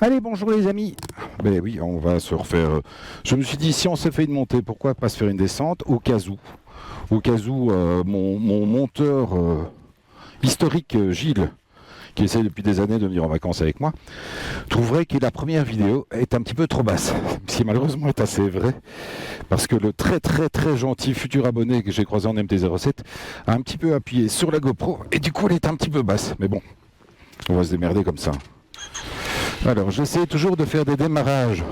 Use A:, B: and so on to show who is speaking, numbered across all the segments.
A: Allez, bonjour les amis. Ben oui, on va se refaire. Je me suis dit, si on s'est fait une montée, pourquoi pas se faire une descente au cas où. Au cas où mon monteur historique, Gilles, qui essaie depuis des années de venir en vacances avec moi, trouverait que la première vidéo est un petit peu trop basse. Ce qui malheureusement est assez vrai, parce que le très très très gentil futur abonné que j'ai croisé en MT-07 a un petit peu appuyé sur la GoPro, et du coup elle est un petit peu basse. Mais bon, on va se démerder comme ça. Alors j'essaie toujours de faire des démarrages,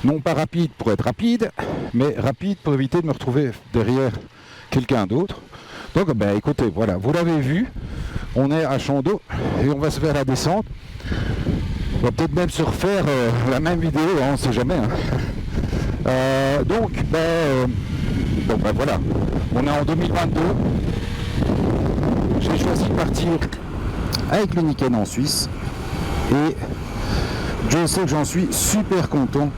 A: non pas rapides pour être rapide, mais rapides pour éviter de me retrouver derrière quelqu'un d'autre. Donc ben écoutez, voilà, vous l'avez vu, on est à champ d'eau et on va se faire la descente. On va peut-être même se refaire la même vidéo, hein, on ne sait jamais. Hein. Donc voilà, on est en 2022. J'ai choisi de partir avec le Niken en Suisse. Et je sais que j'en suis super content.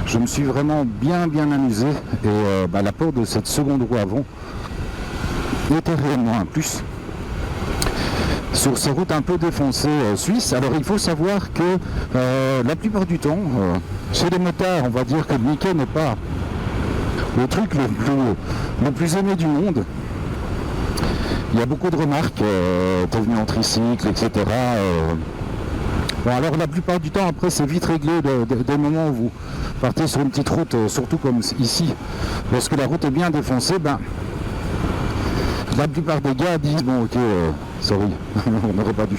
A: Je me suis vraiment bien amusé. Et l'apport de cette seconde roue avant était réellement un plus. Sur ces routes un peu défoncées suisses, alors il faut savoir que la plupart du temps, chez les motards, on va dire que le Niken n'est pas le truc le plus aimé du monde. Il y a beaucoup de remarques, t'es venu en tricycle, etc. Bon, alors la plupart du temps, après, c'est vite réglé des moments où vous partez sur une petite route, surtout comme ici, lorsque la route est bien défoncée, la plupart des gars disent, bon, ok, sorry, on n'aurait pas dû.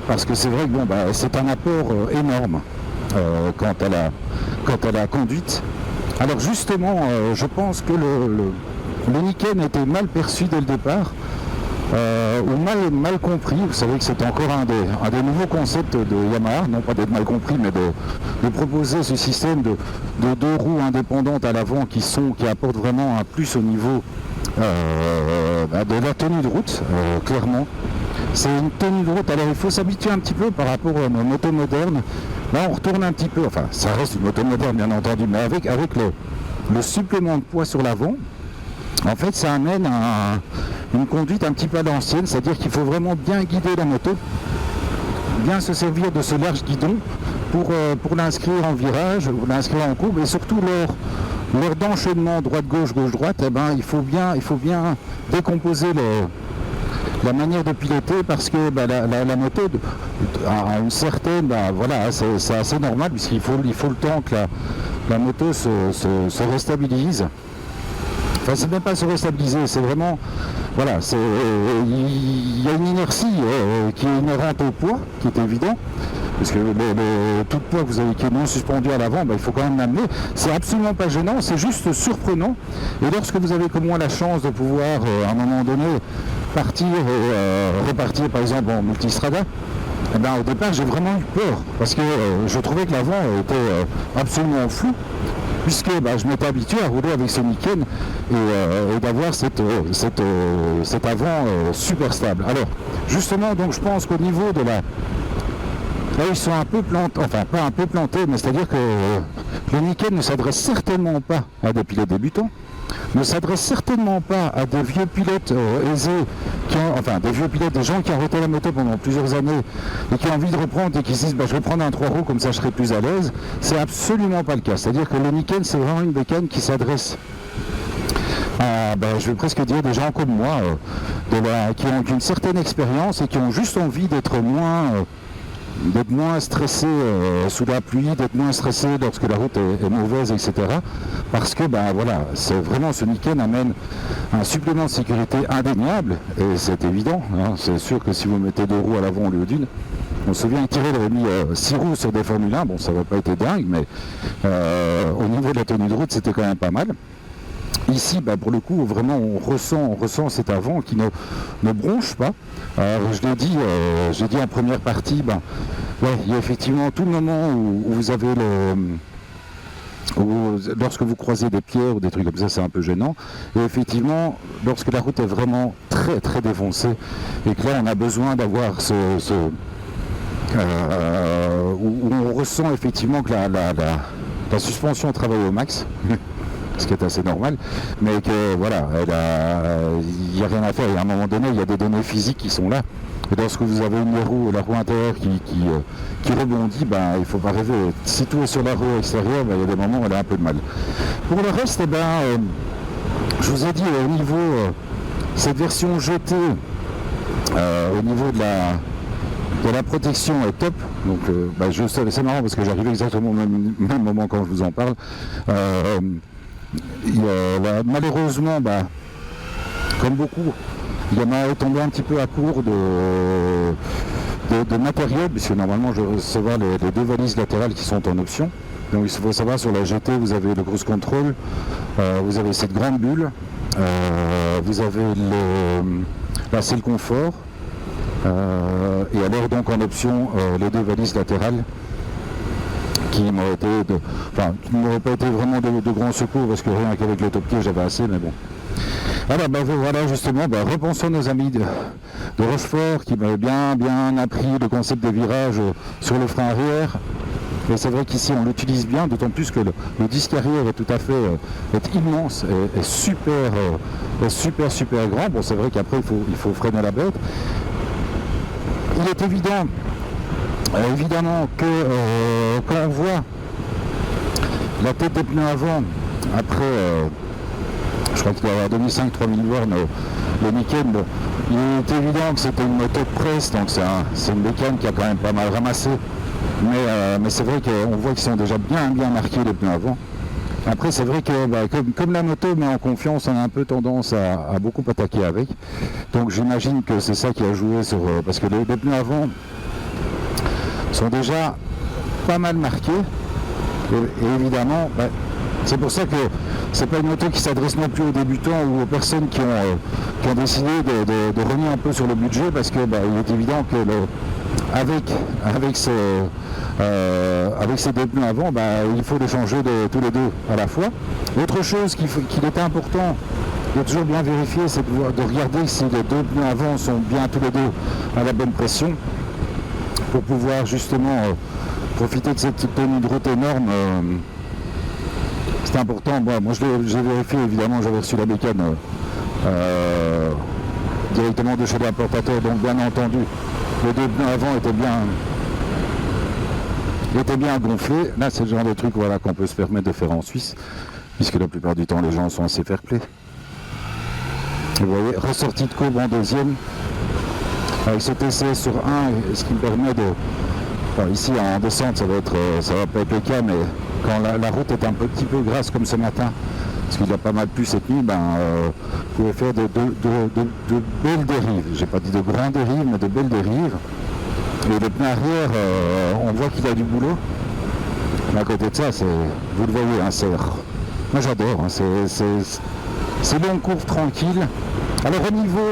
A: Parce que c'est vrai que c'est un apport énorme quant à la conduite. Alors justement, je pense que le Niken était mal perçu dès le départ. Ou mal compris. Vous savez que c'est encore un des nouveaux concepts de Yamaha, non pas d'être mal compris, mais de proposer ce système de deux roues indépendantes à l'avant qui apportent vraiment un plus au niveau de la tenue de route, clairement. C'est une tenue de route, alors il faut s'habituer un petit peu par rapport aux motos modernes. Là on retourne un petit peu, enfin ça reste une moto moderne bien entendu, mais avec le supplément de poids sur l'avant, en fait ça amène une conduite un petit peu à l'ancienne, c'est-à-dire qu'il faut vraiment bien guider la moto, bien se servir de ce large guidon pour l'inscrire en virage, ou l'inscrire en courbe, et surtout lors d'enchaînement droite-gauche, gauche-droite, il faut bien décomposer la manière de piloter, parce que la moto a une certaine, c'est assez normal, puisqu'il faut le temps que la moto se restabilise. Enfin, c'est même pas se restabiliser, c'est vraiment, il y a une inertie qui est inhérente au poids, qui est évident, parce que tout le poids que vous avez qui est non suspendu à l'avant, il faut quand même l'amener. C'est absolument pas gênant, c'est juste surprenant. Et lorsque vous avez comme moi la chance de pouvoir, à un moment donné, partir et repartir par exemple en multistrada, au départ j'ai vraiment eu peur, parce que je trouvais que l'avant était absolument flou, puisque je m'étais habitué à rouler avec ce Niken et d'avoir cet avant super stable. Alors justement, donc je pense qu'au niveau de là ils sont un peu plantés, enfin pas un peu plantés, mais c'est-à-dire que le Niken ne s'adresse certainement pas à des pilotes débutants, ne s'adresse certainement pas à des vieux pilotes aisés, des vieux pilotes, des gens qui ont arrêté la moto pendant plusieurs années et qui ont envie de reprendre et qui se disent je vais prendre un 3 roues, comme ça je serai plus à l'aise. C'est absolument pas le cas. C'est-à-dire que le Niken, c'est vraiment une bécane qui s'adresse à, je vais presque dire, des gens comme moi, qui ont une certaine expérience et qui ont juste envie d'être moins stressé sous la pluie, d'être moins stressé lorsque la route est mauvaise, etc. Parce que c'est vraiment, ce Niken amène un supplément de sécurité indéniable, et c'est évident, hein, c'est sûr que si vous mettez 2 roues à l'avant au lieu d'une, on se souvient que Thierry avait mis 6 roues sur des Formule 1, bon ça va pas été dingue, mais au niveau de la tenue de route c'était quand même pas mal. Ici, pour le coup, vraiment, on ressent cet avant qui ne bronche pas. Je l'ai dit, j'ai dit en première partie, il y a effectivement tout le moment où vous avez lorsque vous croisez des pierres ou des trucs comme ça, c'est un peu gênant. Et effectivement, lorsque la route est vraiment très très défoncée et que là, on a besoin d'avoir où on ressent effectivement que la suspension travaille au max. ce qui est assez normal, mais que voilà, il n'y a rien à faire. Et à un moment donné, il y a des données physiques qui sont là. Et lorsque vous avez la roue intérieure qui rebondit, ben, il ne faut pas rêver. Si tout est sur la roue extérieure, ben, il y a des moments où elle a un peu de mal. Pour le reste, je vous ai dit au niveau cette version GT, au niveau de la protection est top. Donc c'est marrant parce que j'arrive exactement au même moment quand je vous en parle. Malheureusement, comme beaucoup, il y en a tombé un petit peu à court de matériel, puisque normalement je vais recevoir les 2 valises latérales qui sont en option. Donc il faut savoir, sur la GT, vous avez le cruise control, vous avez cette grande bulle, vous avez c'est le confort, et alors donc en option les 2 valises latérales qui m'auraient pas été vraiment de grand secours, parce que rien qu'avec le top pied j'avais assez, mais bon. Alors voilà justement, repensons nos amis de Rochefort qui m'avaient bien appris le concept des virages sur le frein arrière. Et c'est vrai qu'ici on l'utilise bien, d'autant plus que le disque arrière est tout à fait est immense et super grand. Bon, c'est vrai qu'après il faut freiner la bête. Il est évidemment que quand on voit la tête des pneus avant, après je crois qu'il doit y avoir 2005-3000 bornes le week-end, il est évident que c'était une moto de presse, donc c'est une bécane qui a quand même pas mal ramassé. Mais c'est vrai qu'on voit qu'ils sont déjà bien marqués les pneus avant. Après c'est vrai que comme la moto met en confiance, on a un peu tendance à beaucoup attaquer avec. Donc j'imagine que c'est ça qui a joué sur... parce que les pneus avant sont déjà pas mal marqués. Et évidemment, c'est pour ça que c'est pas une moto qui s'adresse non plus aux débutants ou aux personnes qui ont décidé de revenir un peu sur le budget, parce que il est évident que avec ces 2 pneus avant, il faut les changer tous les 2 à la fois. Autre chose qu'il était important de toujours bien vérifier, c'est de regarder si les 2 pneus avant sont bien tous les 2 à la bonne pression, pour pouvoir justement profiter de cette tenue de route énorme. C'est important. Moi j'ai vérifié, évidemment, j'avais reçu la bécane directement de chez l'importateur, donc bien entendu les 2 pneus avant étaient bien gonflés. Là c'est le genre de truc qu'on peut se permettre de faire en Suisse, puisque la plupart du temps les gens sont assez fair-play. Vous voyez, ressortie de courbe en deuxième avec ce TCS sur 1, ce qui me permet de... ici en descente ça va pas être le cas, mais quand la route est un petit peu grasse comme ce matin, parce qu'il y a pas mal plu cette nuit, vous pouvez faire de belles dérives. J'ai pas dit de grandes dérives, mais de belles dérives. Et le pneu arrière, on voit qu'il a du boulot. Mais à côté de ça, vous le voyez, moi j'adore, c'est longue courbe tranquille. Alors au niveau,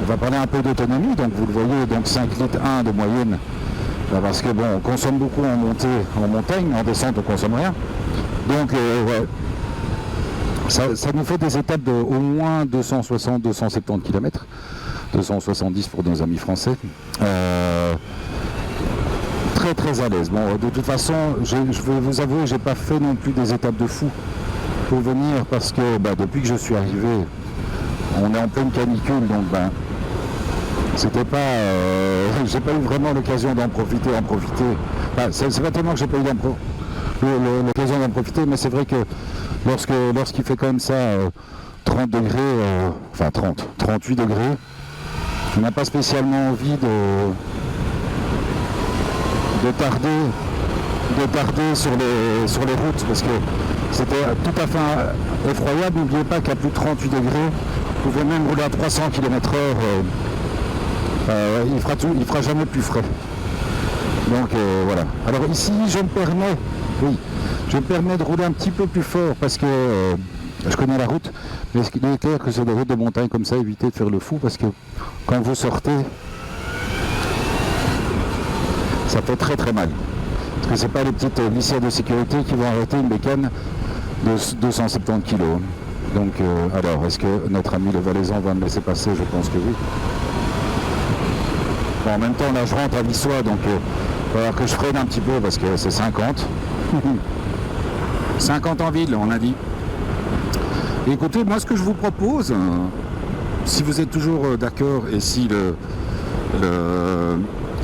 A: on va parler un peu d'autonomie, donc vous le voyez, donc 5 litres 1 de moyenne. Parce que on consomme beaucoup en montagne, en descente on consomme rien. Donc ça nous fait des étapes de au moins 260-270 km, 270 pour nos amis français. Très à l'aise. Bon, de toute façon, je vais vous avouer, j'ai pas fait non plus des étapes de fou pour venir, parce que depuis que je suis arrivé, on est en pleine canicule, donc c'était pas... j'ai pas eu vraiment l'occasion d'en profiter. C'est pas tellement que j'ai pas eu l'occasion d'en profiter, mais c'est vrai que lorsqu'il fait comme ça 30 degrés, 38 degrés, on n'a pas spécialement envie de tarder sur les routes, parce que c'était tout à fait effroyable. N'oubliez pas qu'à plus de 38 degrés, vous pouvez même rouler à 300 km/h. Il fera jamais plus frais. Donc voilà. Alors ici je me permets de rouler un petit peu plus fort, parce que je connais la route, mais il est clair que sur des routes de montagne comme ça, évitez de faire le fou, parce que quand vous sortez, ça fait très mal. Parce que c'est pas les petites glissières de sécurité qui vont arrêter une bécane de 270 kg. Donc alors, est-ce que notre ami le Valaisan va me laisser passer? Je pense que oui. Bon, en même temps, là, je rentre à Vissois, donc il va falloir que je freine un petit peu, parce que c'est 50. 50 en ville, on a dit. Écoutez, moi ce que je vous propose, si vous êtes toujours d'accord et si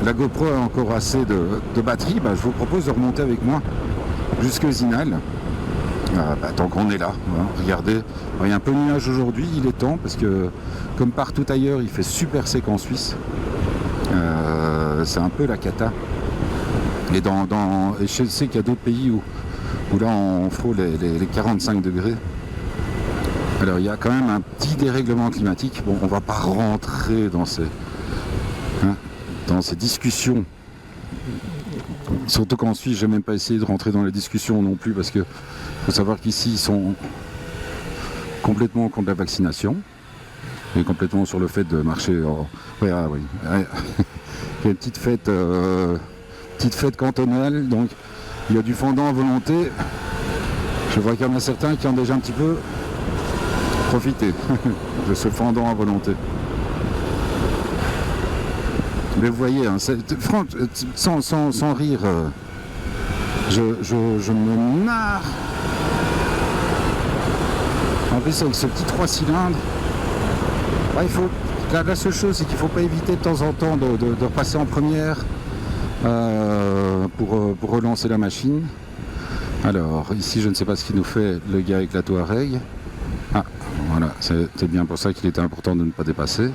A: la GoPro a encore assez de batterie, bah, je vous propose de remonter avec moi jusque Zinal. Tant qu'on est là, hein, regardez, il y a un peu de nuage aujourd'hui, il est temps parce que comme partout ailleurs il fait super sec en Suisse. C'est un peu la cata. Et, et je sais qu'il y a d'autres pays où là on frôle les 45 degrés. Alors il y a quand même un petit dérèglement climatique. Bon, on va pas rentrer dans ces discussions. Surtout qu'en Suisse, j'ai même pas essayé de rentrer dans les discussions non plus parce que faut savoir qu'ici ils sont complètement contre la vaccination et complètement sur le fait de marcher. Oui. Il y a une petite fête cantonale, donc il y a du fondant à volonté. Je vois qu'il y en a certains qui ont déjà un petit peu profité de ce fondant à volonté. Mais vous voyez, hein, sans rire, je me marre. En plus avec ce petit 3 cylindres, la seule chose c'est qu'il ne faut pas éviter de temps en temps de repasser en première pour relancer la machine. Alors ici je ne sais pas ce qu'il nous fait le gars avec la Touareg. Ah voilà, c'est bien pour ça qu'il était important de ne pas dépasser.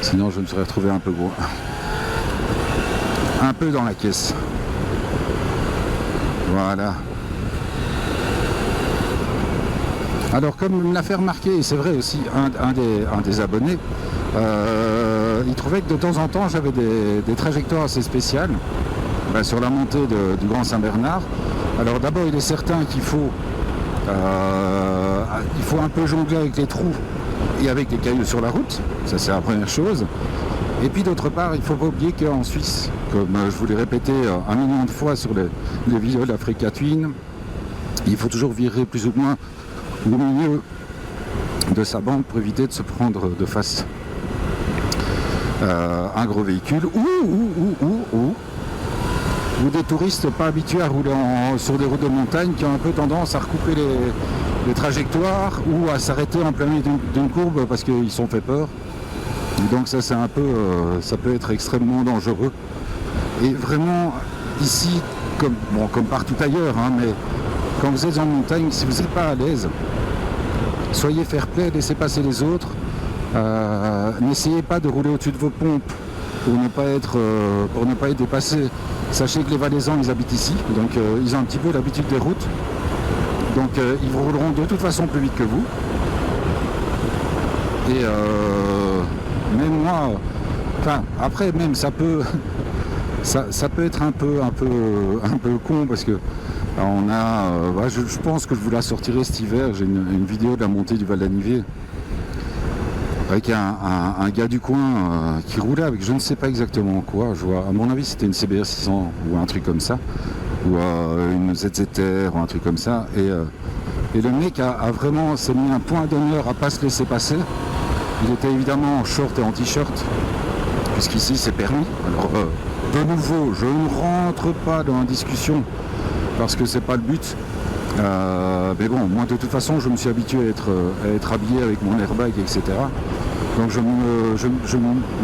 A: Sinon je me serais retrouvé un peu gros. Un peu dans la caisse. Voilà. Alors comme me l'a fait remarquer, et c'est vrai aussi, un des abonnés, il trouvait que de temps en temps j'avais des trajectoires assez spéciales sur la montée du Grand Saint-Bernard. Alors d'abord il est certain qu'il faut un peu jongler avec les trous et avec les cailloux sur la route, ça c'est la première chose. Et puis d'autre part, il ne faut pas oublier qu'en Suisse, comme je vous l'ai répété 1 million de fois sur les vidéos d'Africa Twin, il faut toujours virer plus ou moins au milieu de sa bande pour éviter de se prendre de face un gros véhicule ou des touristes pas habitués à rouler sur des routes de montagne qui ont un peu tendance à recouper les trajectoires ou à s'arrêter en plein milieu d'une courbe parce qu'ils sont fait peur. Donc ça c'est un peu, ça peut être extrêmement dangereux. Et vraiment ici, comme partout ailleurs, hein, mais quand vous êtes en montagne, si vous n'êtes pas à l'aise, soyez fair-play, laissez passer les autres. N'essayez pas de rouler au-dessus de vos pompes pour ne pas être dépassé. Sachez que les Valaisans ils habitent ici, donc ils ont un petit peu l'habitude des routes. Donc ils vous rouleront de toute façon plus vite que vous. Et même moi, après même ça peut être un peu con parce que je pense que je vous la sortirai cet hiver. J'ai une vidéo de la montée du Val d'Anivier avec un gars du coin qui roulait avec je ne sais pas exactement quoi. Je vois, à mon avis c'était une CBR 600 ou un truc comme ça, ou une ZZR ou un truc comme ça. Et le mec a vraiment s'est mis un point d'honneur à pas se laisser passer. Il était évidemment en short et en t-shirt, puisqu'ici c'est permis. Alors de nouveau, je ne rentre pas dans la discussion parce que c'est pas le but. Mais bon, moi de toute façon je me suis habitué à être habillé avec mon airbag, etc. Donc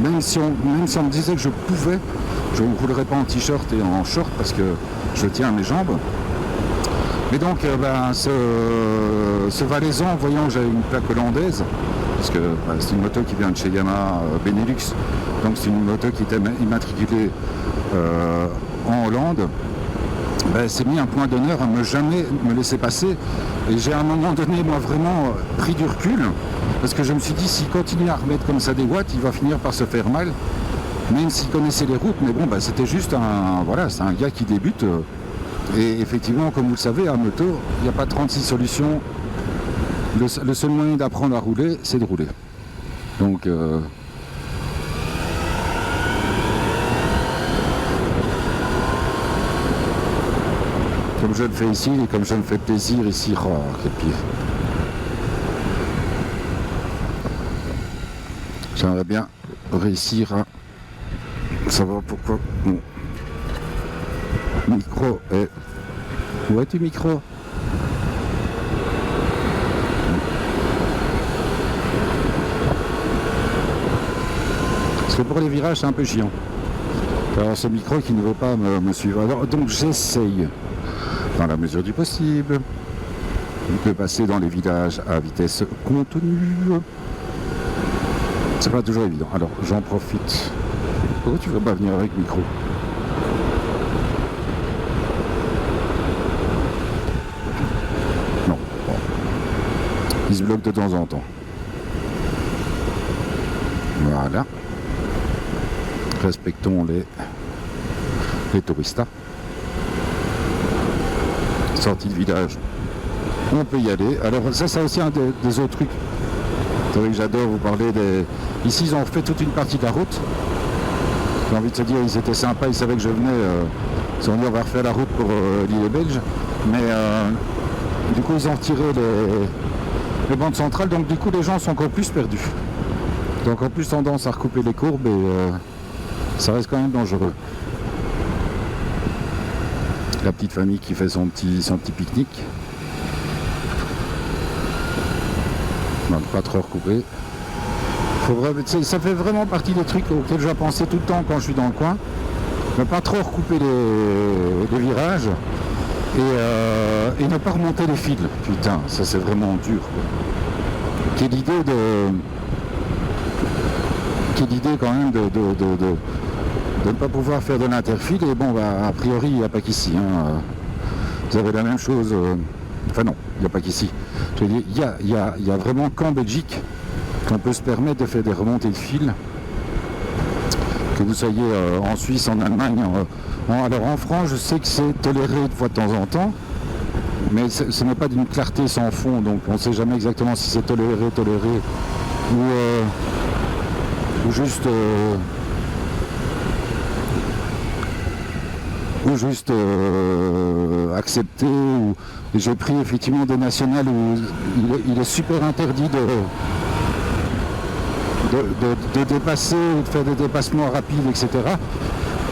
A: même si on me disait que je pouvais, je ne roulerais pas en t-shirt et en short parce que je tiens à mes jambes. Mais donc ce Valaisan, voyant que j'avais une plaque hollandaise, parce que c'est une moto qui vient de chez Yamaha Benelux, donc c'est une moto qui était immatriculée en Hollande, s'est mis un point d'honneur à ne jamais me laisser passer. Et j'ai à un moment donné, moi, vraiment pris du recul, parce que je me suis dit, s'il continue à remettre comme ça des watts, il va finir par se faire mal, même s'il connaissait les routes. Mais bon, c'était juste c'est un gars qui débute. Et effectivement, comme vous le savez, à moto, il n'y a pas 36 solutions. Le seul moyen d'apprendre à rouler, c'est de rouler. Donc, comme je le fais ici, et comme je me fais plaisir ici, quel pied. J'aimerais bien réussir à savoir pourquoi mon micro est... Où es-tu, micro? Parce que pour les virages, c'est un peu chiant. Alors ce micro qui ne veut pas me suivre. Alors, donc j'essaye, dans la mesure du possible, de passer dans les villages à vitesse contenue. C'est pas toujours évident. Alors j'en profite. Pourquoi tu veux pas venir avec micro? Non. Bon. Il se bloque de temps en temps. Voilà. Respectons les touristas. Sortie de village. On peut y aller. Alors ça c'est aussi un des autres trucs. C'est vrai que j'adore vous parler des... Ici ils ont fait toute une partie de la route. J'ai envie de te dire, ils étaient sympas, ils savaient que je venais. Ils ont dit on va refaire la route pour l'île belge. Mais du coup ils ont retiré les bandes centrales, donc du coup les gens sont encore plus perdus. Ils ont encore plus tendance à recouper les courbes et ça reste quand même dangereux. La petite famille qui fait son petit pique-nique. Non, pas trop recoupé. Ça fait vraiment partie des trucs auxquels je pensais tout le temps quand je suis dans le coin. Ne pas trop recouper les virages et ne pas remonter les fils. Putain, ça c'est vraiment dur. Quelle idée quand même de ne pas pouvoir faire de l'interfile. Et bon, bah, a priori, il n'y a pas qu'ici. Hein. Vous avez la même chose. Enfin non, il n'y a pas qu'ici. Je veux dire, il y a vraiment qu'en Belgique qu'on peut se permettre de faire des remontées de fil. Que vous soyez en Suisse, en Allemagne. Alors en France, je sais que c'est toléré de fois de temps en temps. Mais ce n'est pas d'une clarté sans fond. Donc on ne sait jamais exactement si c'est toléré ou juste accepté. J'ai pris effectivement des nationales où il est super interdit de dépasser ou de faire des dépassements rapides, etc.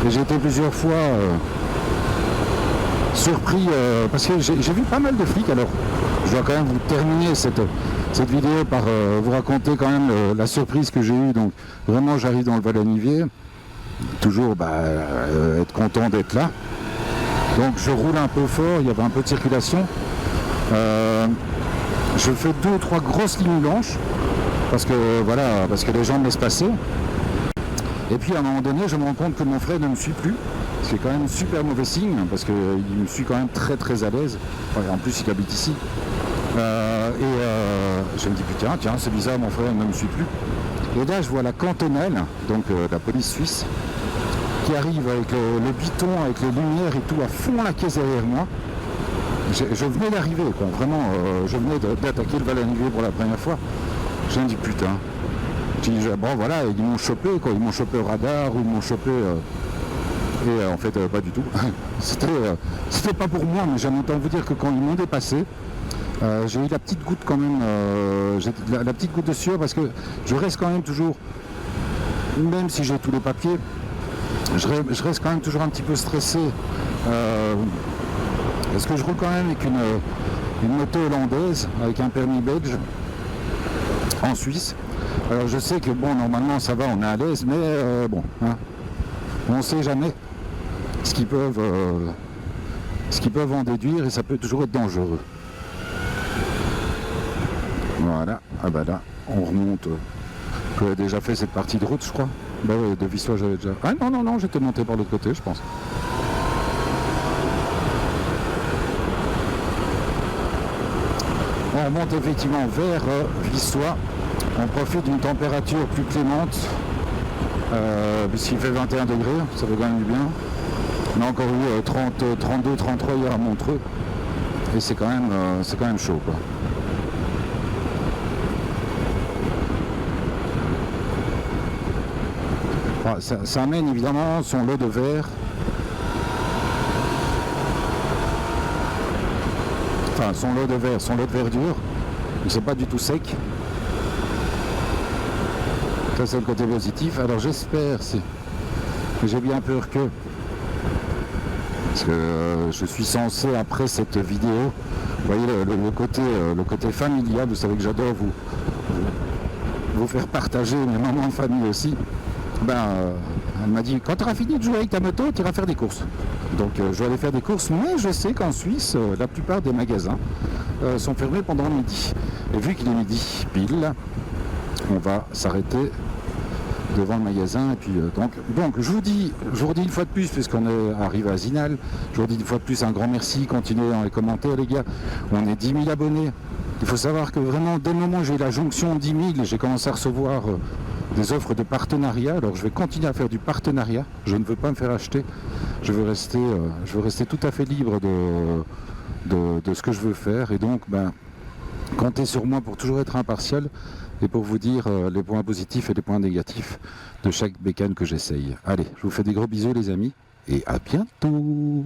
A: Et j'ai été plusieurs fois surpris parce que j'ai vu pas mal de flics. Alors je dois quand même vous terminer cette vidéo par vous raconter quand même la surprise que j'ai eue. Donc vraiment j'arrive dans le Val-Anivier, toujours être content d'être là. Donc je roule un peu fort, il y avait un peu de circulation. Je fais 2 ou 3 grosses lignes blanches parce que les gens me laissent passer. Et puis à un moment donné, je me rends compte que mon frère ne me suit plus. C'est quand même super mauvais signe parce qu'il me suit quand même très très à l'aise. Ouais, en plus, il habite ici. Je me dis putain, tiens, c'est bizarre, mon frère ne me suit plus. Et là, je vois la cantonale, donc la police suisse, qui arrive avec le biton, avec les lumières et tout à fond la caisse derrière moi. Je venais d'arriver, quoi. Vraiment, je venais d'attaquer le Val-Anivier pour la première fois. Je me dis putain. Bon voilà, ils m'ont chopé, quoi. Ils m'ont chopé au radar ou ils m'ont chopé. Et en fait, pas du tout. C'était pas pour moi, mais j'aime autant vous dire que quand ils m'ont dépassé, j'ai eu la petite goutte quand même, la petite goutte de sueur parce que je reste quand même toujours, même si j'ai tous les papiers, je reste quand même toujours un petit peu stressé. Parce que je roule quand même avec une moto hollandaise, avec un permis belge, en Suisse. Alors je sais que bon, normalement ça va, on est à l'aise, mais bon, hein, on ne sait jamais ce qu'ils peuvent en déduire et ça peut toujours être dangereux. Voilà, ah bah là, on remonte. J'avais déjà fait cette partie de route, je crois. Bah ouais, de Vissois, j'avais déjà... Ah non, j'étais monté par l'autre côté, je pense. On remonte effectivement vers Vissois. On profite d'une température plus clémente, puisqu'il fait 21 degrés, ça fait quand même du bien. On a encore eu 32, 33 hier à Montreux, et c'est quand même chaud, quoi. Bon, ça amène évidemment son lot de verre. Enfin, son lot de verre, son lot de verdure. Donc c'est pas du tout sec. Ça c'est le côté positif. Alors j'espère, j'ai bien peur que, parce que je suis censé après cette vidéo, vous voyez le côté familial, vous savez que j'adore vous faire partager mes moments de famille aussi. Elle m'a dit, quand tu auras fini de jouer avec ta moto, tu iras faire des courses. Donc je vais aller faire des courses, mais je sais qu'en Suisse, la plupart des magasins sont fermés pendant midi. Et vu qu'il est midi pile, on va s'arrêter devant le magasin. Et puis donc je vous dis une fois de plus, puisqu'on est arrivé à Zinal, je vous dis une fois de plus un grand merci. Continuez dans les commentaires, les gars. On est 10 000 abonnés. Il faut savoir que vraiment, dès le moment où j'ai eu la jonction 10 000, j'ai commencé à recevoir des offres de partenariat. Alors je vais continuer à faire du partenariat. Je ne veux pas me faire acheter. Je veux rester tout à fait libre de ce que je veux faire. Et donc, comptez sur moi pour toujours être impartial et pour vous dire les points positifs et les points négatifs de chaque bécane que j'essaye. Allez, je vous fais des gros bisous les amis et à bientôt.